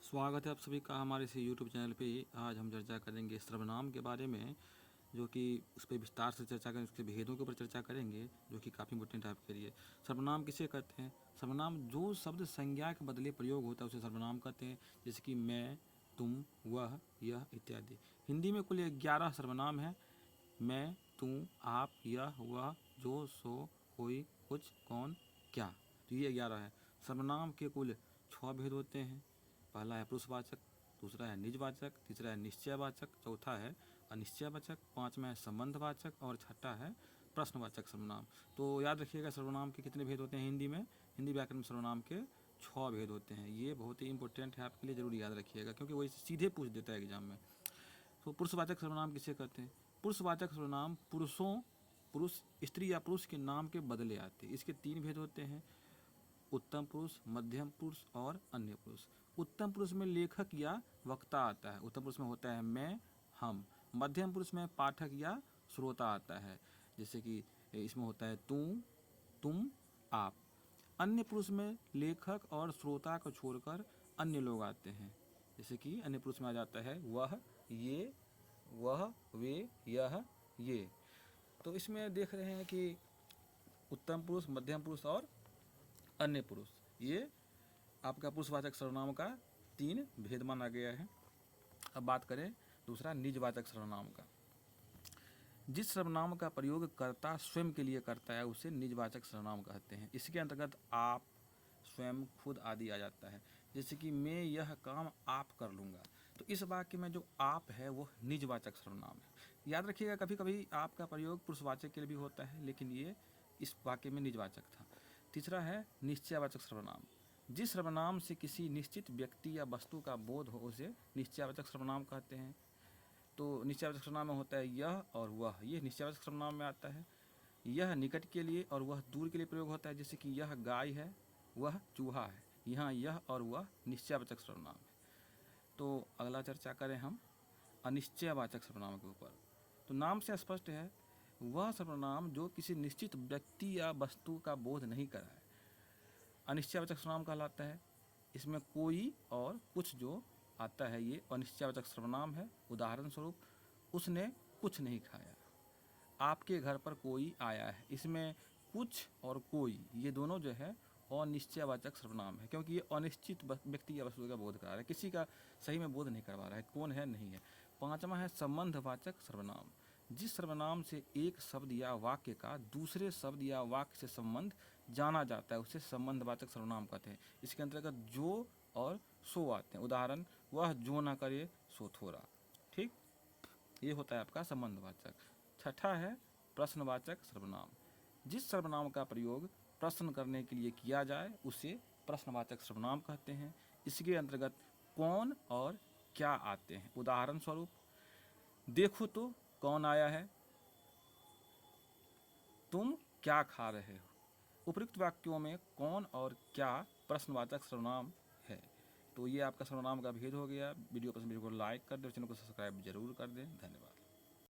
स्वागत है आप सभी का हमारे इस यूट्यूब चैनल पे। आज हम चर्चा करेंगे सर्वनाम के बारे में, जो कि उस पर विस्तार से चर्चा करेंगे, उसके भेदों के ऊपर चर्चा करेंगे, जो कि काफ़ी इंपॉर्टेंट है आपके लिए। सर्वनाम किसे कहते हैं? सर्वनाम जो शब्द संज्ञा के बदले प्रयोग होता है उसे सर्वनाम कहते हैं, जैसे कि मैं, तुम, वह, यह इत्यादि। हिंदी में कुल 11 सर्वनाम है। मैं, तू, आप, यह, वह, जो, सो, कोई, कुछ, कौन, क्या। तो ये 11 है। सर्वनाम के कुल 6 भेद होते हैं। पहला है पुरुषवाचक, दूसरा है निजवाचक, तीसरा है निश्चयवाचक, चौथा है अनिश्चयवाचक, पांचवा है संबंधवाचक और छठा है प्रश्नवाचक सर्वनाम। तो याद रखिएगा सर्वनाम के कितने भेद होते हैं हिंदी में। हिंदी व्याकरण में सर्वनाम के 6 भेद होते हैं। ये बहुत ही इंपॉर्टेंट है आपके लिए, जरूर याद रखिएगा, क्योंकि वो सीधे पूछ देता है एग्जाम में। तो पुरुषवाचक सर्वनाम किसे कहते हैं? पुरुषवाचक सर्वनाम पुरुष, स्त्री या पुरुष के नाम के बदले आते हैं। इसके 3 भेद होते हैं: उत्तम पुरुष, मध्यम पुरुष और अन्य पुरुष। उत्तम पुरुष में लेखक या वक्ता आता है। उत्तम पुरुष में होता है मैं, हम। मध्यम पुरुष में पाठक या श्रोता आता है, जैसे कि इसमें होता है तू, तुम, आप। अन्य पुरुष में लेखक और श्रोता को छोड़कर अन्य लोग आते हैं, जैसे कि अन्य पुरुष में आ जाता है वह, ये, वह, वे, यह, ये। तो इसमें देख रहे हैं कि उत्तम पुरुष, मध्यम पुरुष और अन्य पुरुष, ये आपका पुरुषवाचक सर्वनाम का 3 भेद माना गया है। अब बात करें दूसरा निजवाचक सर्वनाम का। जिस सर्वनाम का प्रयोग कर्ता स्वयं के लिए करता है उसे निजवाचक सर्वनाम कहते हैं। इसके अंतर्गत आप, स्वयं, खुद आदि आ जाता है, जैसे कि मैं यह काम आप कर लूँगा। तो इस वाक्य में जो आप है वो निजवाचक सर्वनाम है। याद रखिएगा कभी कभी आपका प्रयोग पुरुषवाचक के लिए भी होता है, लेकिन ये इस वाक्य में निजवाचक था। तीसरा है निश्चयवाचक सर्वनाम। जिस सर्वनाम से किसी निश्चित व्यक्ति या वस्तु का बोध हो उसे निश्चयवाचक सर्वनाम कहते हैं। तो निश्चयवाचक सर्वनाम में होता है यह और वह, ये निश्चयवाचक सर्वनाम में आता है। यह निकट के लिए और वह दूर के लिए प्रयोग होता है, जैसे कि यह गाय है, वह चूहा है। यहाँ यह और वह निश्चयवाचक सर्वनाम है। तो अगला चर्चा करें हम अनिश्चयवाचक सर्वनाम के ऊपर। तो नाम से स्पष्ट है, वह सर्वनाम जो किसी निश्चित व्यक्ति या वस्तु का बोध नहीं कराए अनिश्चयवाचक सर्वनाम कहलाता है। इसमें कोई और कुछ जो आता है ये अनिश्चयवाचक सर्वनाम है। उदाहरण स्वरूप, उसने कुछ नहीं खाया, आपके घर पर कोई आया है। इसमें कुछ और कोई ये दोनों जो है अनिश्चयवाचक सर्वनाम है, क्योंकि ये अनिश्चित व्यक्ति या वस्तु का बोध करा रहा है, किसी का सही में बोध नहीं करवा रहा है, कौन है नहीं है। पांचवा है संबंधवाचक सर्वनाम। जिस सर्वनाम से एक शब्द या वाक्य का दूसरे शब्द या वाक्य से संबंध जाना जाता है उसे संबंधवाचक सर्वनाम कहते हैं। इसके अंतर्गत जो और सो आते हैं। उदाहरण, वह जो ना करे सो थोड़ा। ठीक, ये होता है आपका संबंधवाचक। छठा है प्रश्नवाचक सर्वनाम। जिस सर्वनाम का प्रयोग प्रश्न करने के लिए किया जाए उसे प्रश्नवाचक सर्वनाम कहते हैं। इसके अंतर्गत कौन और क्या आते हैं। उदाहरण स्वरूप, देखो तो कौन आया है, तुम क्या खा रहे हो। उपयुक्त वाक्यों में कौन और क्या प्रश्नवाचक सर्वनाम है। तो ये आपका सर्वनाम का भेद हो गया। वीडियो पसंद, वीडियो को लाइक कर दें और चैनल को सब्सक्राइब जरूर कर दें। धन्यवाद।